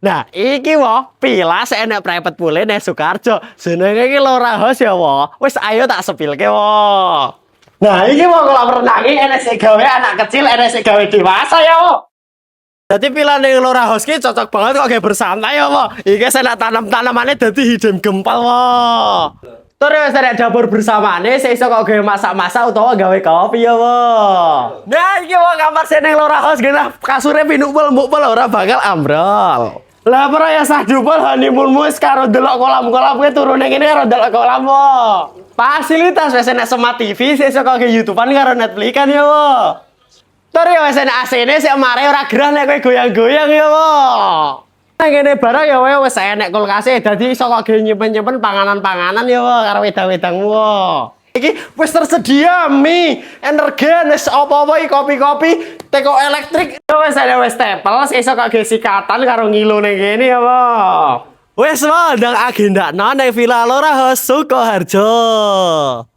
Nah, iki wo, pila enek prepet pule nek Sukarjo. Jenenge iki Lora House ya wo. Wis ayo tak sepilke wo. Nah, iki wo kolam renang iki enek sing gawe anak kecil, enek sing gawe dewasa ya wo. Jadi pilihan yang Lora House ki cocok banget kok kayak bersantai ya wo. Iki saya tanam-tanamannya dadi hidden gempal wo. Terus ada dapur bersamane, saya iso kok gawe masak-masak utawa gawe kopi ya wo. Nah, iki wo kamar seneng Lora House gena kasure pinukpul-mukpul ora bakal ambrol. Lah para ya sadupul honeymoonmu wis karo delok kolam-kolam kuwi turune ngene karo delok kolam wo. Fasilitas wis enek Smart TV, sesuk kok YouTube-an karo Netflix kan ya wo. Terus ya wis enek AC-ne sik mare ora gerah nek kowe goyang-goyang ya wo. Nang kene barang ya wis enek kulkase dadi iso kok nyimpen-nyimpen panganan-panganan ya wo karo wedang-wedangmu wo. Iki wis tersedia mie, energen, wis apa-apa iki kopi-kopi, teko elektrik. Wis ada wis stapel, iso kok sikatan karo ngilu ning kene ya, wo. Wis ndang agenda nang Villa Lora House Sukoharjo.